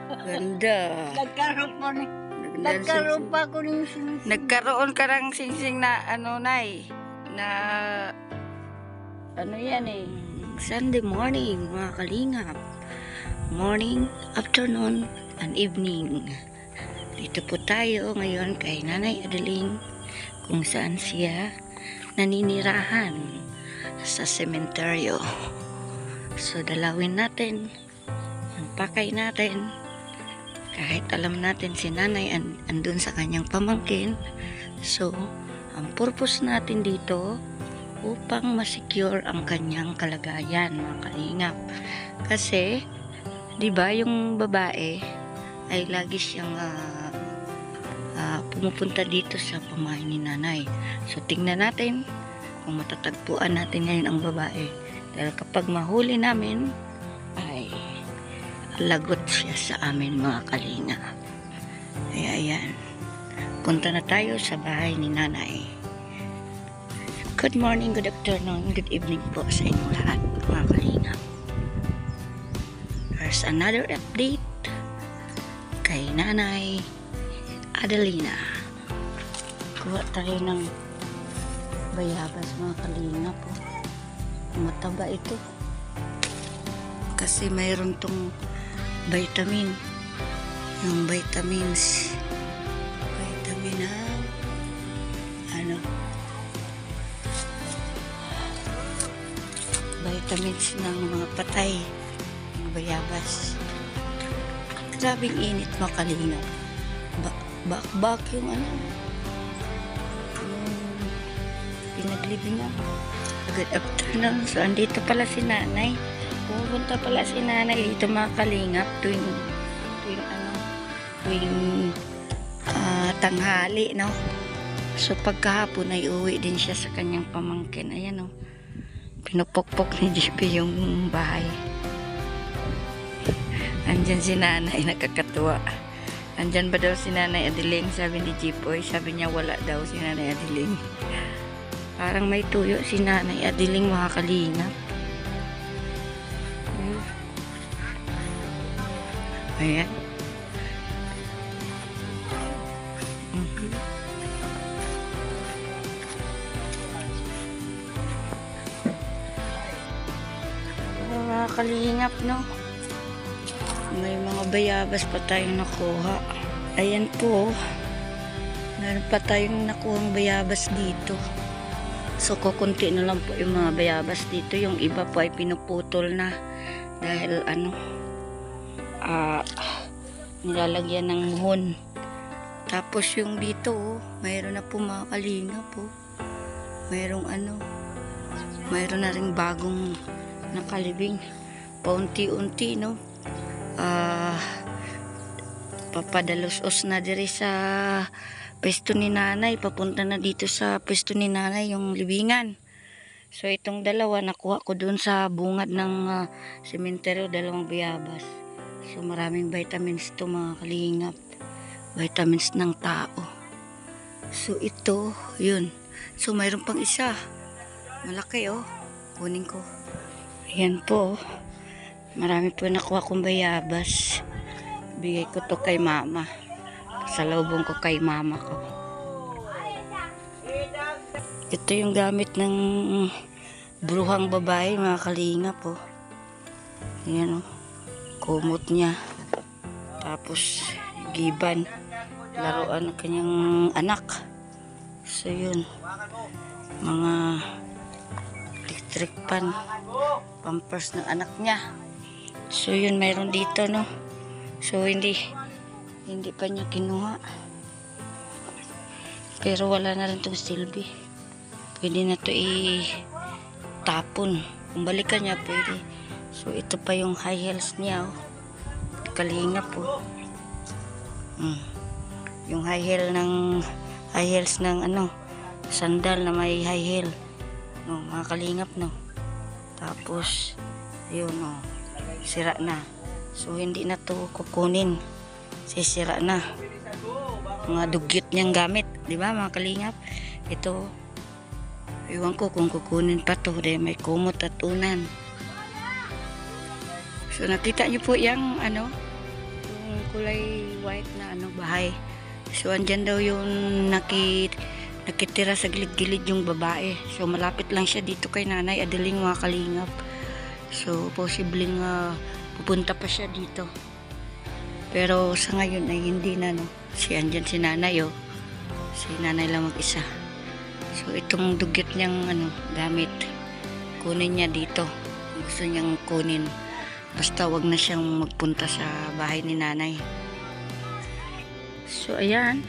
Ganda. Nagkaroon pa ni. Nagkaroon pa ako ng singsing. Nagkaroon ka ng singsing na ano, Nay, na ano yan eh, Sunday morning, mga kalingap. Morning, afternoon, and evening. Dito po tayo ngayon kay Nanay Adeling kung saan siya naninirahan sa sementeryo. So dalawin natin, pakay natin, kahit alam natin si Nanay andun sa kanyang pamangkin. So ang purpose natin dito upang ma-secure ang kanyang kalagayan, mga kalingap. Kasi di ba yung babae ay lagi siyang pumupunta dito sa pamahay ni Nanay. So tingnan natin kung matatagpuan natin ngayon ang babae. Dahil kapag mahuli namin ay lagot siya sa amin, mga kalinga. Kaya ayan, punta na tayo sa bahay ni Nanay. Good morning, good afternoon, good evening po sa inyong lahat, mga kalinga. There's another update kay Nanay Adelina. Kuha tayo ng bayabas, mga kalinga po. Mataba ito kasi mayroon tong vitamin, yung vitamins, vitamin na ano, vitamins ng mga patay, yung bayabas. Grabing init, makalina. Bak yung ano, yung pinaglibingan. Good afternoon. So andito pala si Nanay. Pupunta pala si Nanay dito, mga kalingap, tuwing tanghali, no? So pagkahapon ay uwi din siya sa kanyang pamangkin. Ayan, no? Pinupokpok ni JP yung bahay. Andyan si Nanay, nakakatuwa. Andyan ba daw si Nanay Adeling? Sabi ni Jipoy. Sabi niya wala daw si Nanay Adeling. Parang may tuyo si Nanay Adeling, mga kalingap. Ayan. Mga kalingap, no? May mga bayabas pa tayong nakuha. Ayan po. Meron pa tayong nakuhang bayabas dito. So kukunti na lang po yung mga bayabas dito. Yung iba po ay pinuputol na. Dahil ano, nilalagyan ng muhon. Tapos yung dito, mayroon na po, mga kalinga po. Mayroong ano, mayroon na rin bagong nakalibing. Paunti-unti, no? Papadalos-os na diri sa pwesto ni Nanay. Papunta na dito sa pwesto ni Nanay yung libingan. So itong dalawa nakuha ko dun sa bungad ng sementeryo, dalawang bayabas. So maraming vitamins to, mga kalingap. Vitamins ng tao. So ito, yun. So mayroon pang isa. Malaki, oh. Kunin ko. Ayan po. Marami po nakuha kong bayabas. Bigay ko to kay mama. Salubong ko kay mama ko. Ito yung gamit ng bruhang babae, mga kalinga po. Ayan, oh. Kumot niya. Tapos giban. Laruan ng kanyang anak. So yun. Mga electric pan. Pampers ng anak niya. So yun, mayroon dito, no? So hindi pa niya kinuha. Pero wala na rin itong silbi. Pwede na ito i-tapon. Kung balikan niya, pwede. So ito pa yung high heels niya, oh. Kalinga po. Yung high heels ng ano, sandal na may high heel. No, mga kalingap, no? Tapos yun, oh, sira na. So hindi na to kukunin, sisira na. Mga dugyot niyang gamit, di ba, mga kalingap? Ito, iwan ko kung kukunin pa to, dahil may kumot at unan. So nakita niyo po yung ano, yung kulay white na ano bahay. So andyan daw yung nakitira sa gilid-gilid yung babae. So malapit lang siya dito kay Nanay Adeling, mga kalingap. So posibleng pupunta pa siya dito. Pero sa ngayon ay hindi na, no. Andyan si Nanay, oh. Si Nanay lang mag-isa. So itong dugyot niyang gamit, kunin niya dito. Gusto niyang kunin. Basta wag na siyang magpunta sa bahay ni Nanay. So ayan,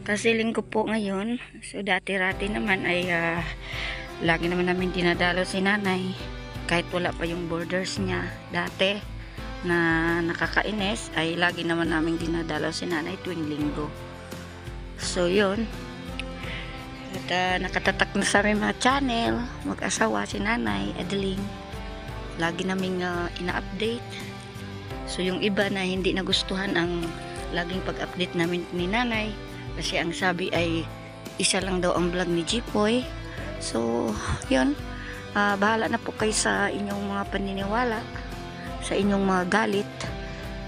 tasiling ko po ngayon. So dati-rati naman ay lagi naman namin dinadalo si Nanay. Kahit wala pa yung borders niya dati na nakakainis, ay lagi naman namin dinadalo si Nanay tuwing linggo. So yun. At nakatatak na sa aming mga channel, mag-asawa si Nanay Adeling. Lagi naming ina-update. So yung iba na hindi nagustuhan ang laging pag-update namin ni Nanay, kasi ang sabi ay isa lang daw ang vlog ni Jipoy. So yun, bahala na po kayo sa inyong mga paniniwala, sa inyong mga galit.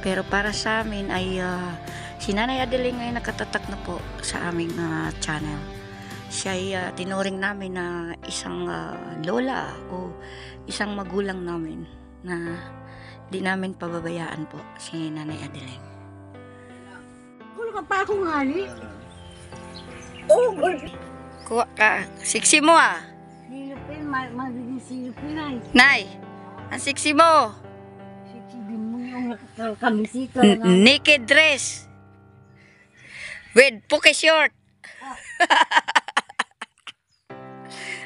Pero para sa amin ay si Nanay Adeling ay nakatatak na po sa aming channel. Siya ay tinuring namin na isang lola o isang magulang namin na di namin pababayaan po si Nanay Adeling. Kulo ka pa akong hali. Oh, Kuha ka. Siksi mo, ah. silupin, magiging silupin ay. Nay, ang siksi mo. Sisibin mo yung nakakamisita. Naked dress. With puke short.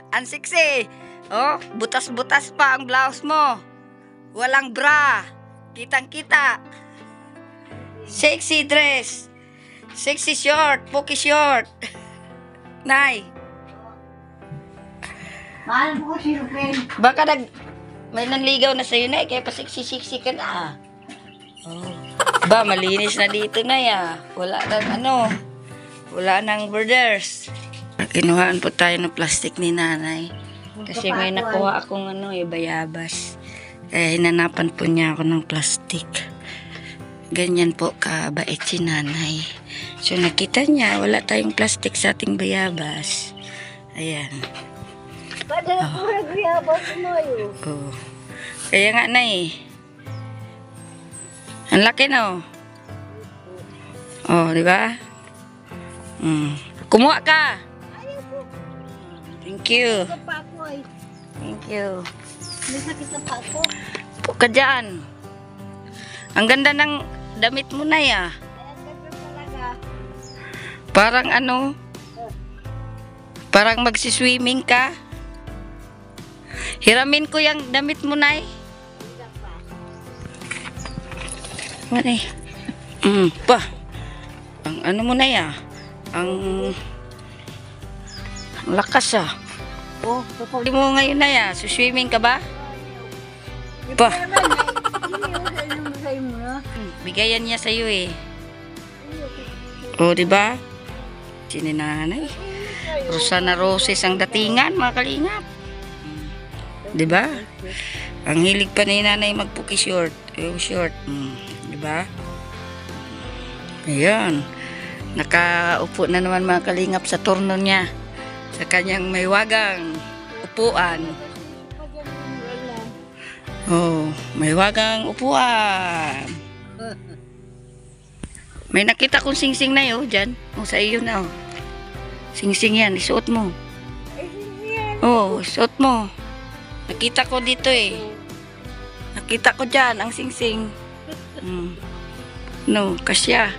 Ang siksi. Oh, butas-butas pa ang blouse mo. Walang bra. Kitang-kita. Sexy dress. Sexy short. Puke short. Nay. Mahal mo ko silupin. Baka may nanligaw na sa'yo na, kaya pa sexy-sexy ka na. Oh. Ba, malinis na dito na ya. Wala nang wala nang borders. Kinuhaan po tayo ng plastic ni Nanay. Kasi may nakuha akong bayabas. Kaya hinanapan po niya ako ng plastic. Ganyan po kabait si Nanay. So nakita niya, wala tayong plastic sa ating bayabas. Ayan. Pada ko nagbiyabas mo yun. Oh. Kaya nga na ang laki no. Oh, di ba? Kumuha ka. Thank you. Sa pa ako ay. Thank you. May sakit sa pa ako. Po ka dyan. Ang ganda ng damit mo na ya. Ay, ang ganda talaga. Parang parang magsiswimming ka. Hiramin ko yung damit mo na Ano pa. Ang mo na ya. Ang lakas Oh, totoo. Hindi mo ngayon na ya. Swimming ka ba? Pa. Bigayan niya sa'yo O, diba? Sininanay. Rosana Roses ang datingan, mga kalingap. Diba? Ang hilig pa ni Nanay magpuki short. Short. Diba? Ayan. Nakaupo na naman, mga kalingap, sa turno niya. Sa kanyang may wagang upuan. Oh, may wagang upuan. May nakita kong singsing na yun, dyan. O, sa iyo na, Singsing yan, isuot mo. Oh, isuot mo. Nakita ko dito Nakita ko dyan, ang singsing. No, kasya.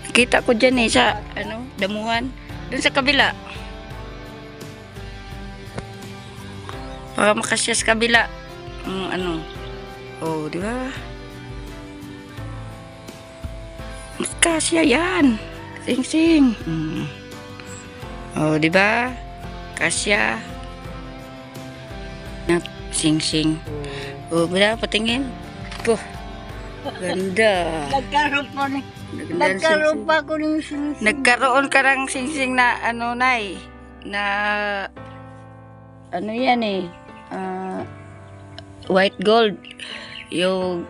Nakita ko dyan sa, damuhan. Doon sa kabila. Para makasya sa kabila. Oh, di ba? Kasya yan. Sing-sing. Oh, di ba? Kasya. Sing-sing. Oh, bila patingin. Puh. Ganda. Nagkaroon pa ako ng singsing. Nagkaroon ka ng singsing na Nay. Na yan white gold. Yung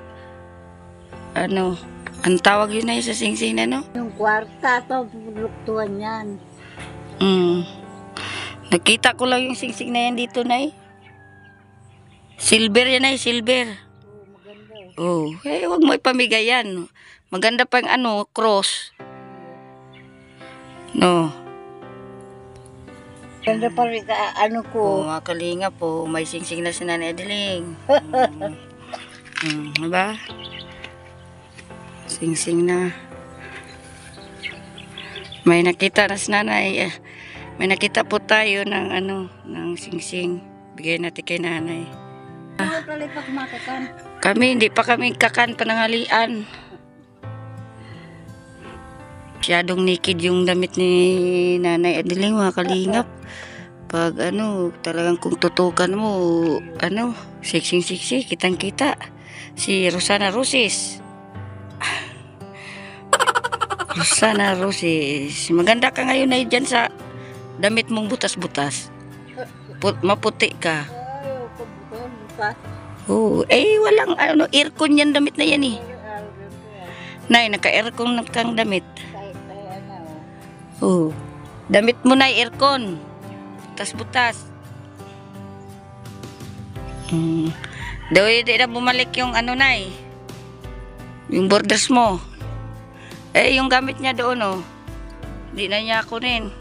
Ang tawag yun na sa singsing na, no? Yung kwarta to, pupuluktuan yan. Nakita ko lang yung singsing na yan dito, Nay. Silver yan, Nay, silver. Oo, maganda. Oh, wag mo ipamigay yan. Maganda pang cross. No. Ganda pa rin ko. Mga kalinga po, may singsing na si Nanay Adeling. Diba? Singsing na. May nakita na si Nanay. May nakita po tayo ng ng singsing. Bigay natin kay Nanay. Ano pala pa kumakakan? Hindi pa kami kakan pananghalian. Masyadong naked yung damit ni Nanay Adeling, mga kalingap. Pag talagang kung tutukan mo, siksing-siksi, kitang-kita. Si Rosana Rosis. Rosana Rosis. Maganda ka ngayon ay dyan sa damit mong butas-butas. Maputi ka. Ayaw ko bukas. Oh, walang aircon yan damit na yan eh. Nay, naka-aircon na kang damit. Oh. Damit mo na aircon. Butas-butas. Daw hindi na bumalik yung Nay. Yung borders mo. Yung gamit niya doon, hindi na niya kunin.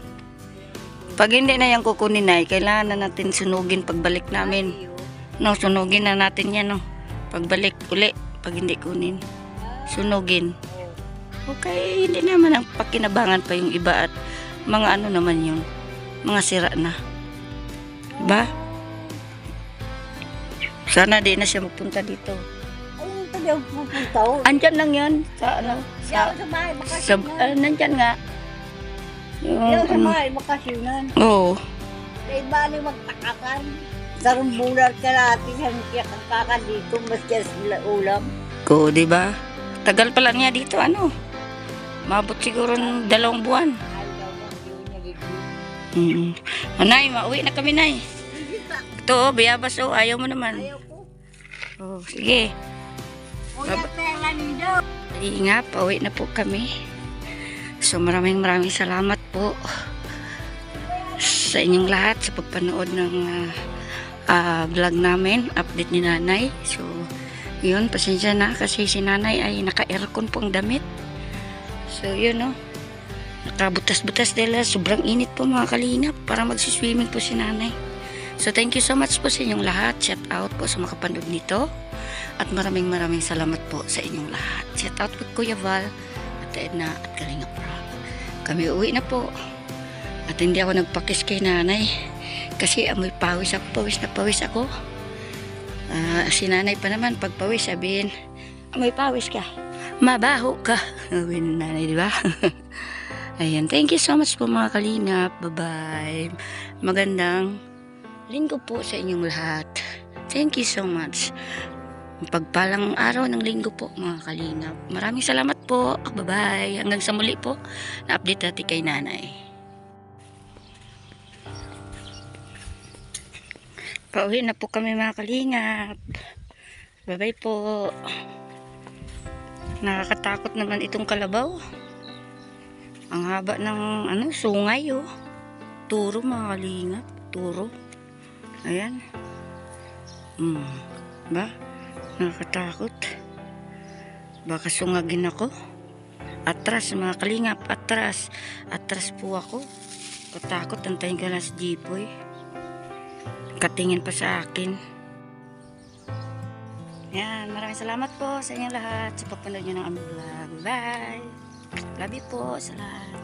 Pag hindi na yan kukunin, Nay, kailangan na natin sunugin pagbalik namin. No, sunugin na natin yan, no. Pagbalik uli, pag hindi kunin. Sunugin. Okay, hindi naman ang pakinabangan pa yung iba at mga naman yun. Mga sira na. Ba? Sana di na siya magpunta dito. Ay, ito daw pupunta. Andyan lang yan. Sa Siya sa bahay, makasinan. nandyan nga. Siya sa bahay, makasinan. Oo. Ay, bali magtakakan. Sarong bulan ka natin, hantiyak ang kakan dito, mas kaya sila ulam. Ko, di ba? Tagal pa lang niya dito, Mabot siguro ng 2 buwan. Ay, daw, hindi niya dito. Nay, mauwi na kami, Nay. Hindi pa. Ito, biyabas, ayaw mo naman. Ayaw ko. Sige. Kuya, pera nito. Ingat, pauwi na po kami. So maraming salamat po sa inyong lahat sa pagpanood ng vlog namin, update ni Nanay. So yun, pasensya na kasi si Nanay ay naka-aircon po ang damit. So yun, nakabutas-butas dahil sobrang init po, mga kalingap, para magsiswimming po si Nanay. So thank you so much po sa inyong lahat. Shout out po sa makapanood nito. At maraming salamat po sa inyong lahat. Shout out po Kuya Val at Edna at Kalingap Rock. Kami uwi na po. At hindi ako nagpakis kay Nanay kasi amoy pawis ako. Pawis ako. Si Nanay pa naman pag pawis sabihin, amoy pawis ka. Mabaho ka. Sabi ni Nanay, di ba? Ayan. Thank you so much po, mga kalingap. Bye-bye. Magandang linggo po sa inyong lahat. Thank you so much. Pagpalang araw ng linggo po, mga kalingap. Maraming salamat po. Bye-bye. Hanggang sa muli po, na-update natin kay Nanay. Pauwi na po kami, mga kalingap. Bye-bye po. Nakakatakot naman itong kalabaw. Ang haba ng sungay, Turo, mga kalingap. Turo. Ayan. Ba? Nakakatakot. Baka sungagin ako. Atras, mga kalingap. Atras. Atras po ako. Katakot. Antayin ko na si Jipoy. Katingin pa sa akin. Yan. Maraming salamat po sa inyong lahat sa pagpanood nyo ng aming vlog. Bye! Love you po sa lahat.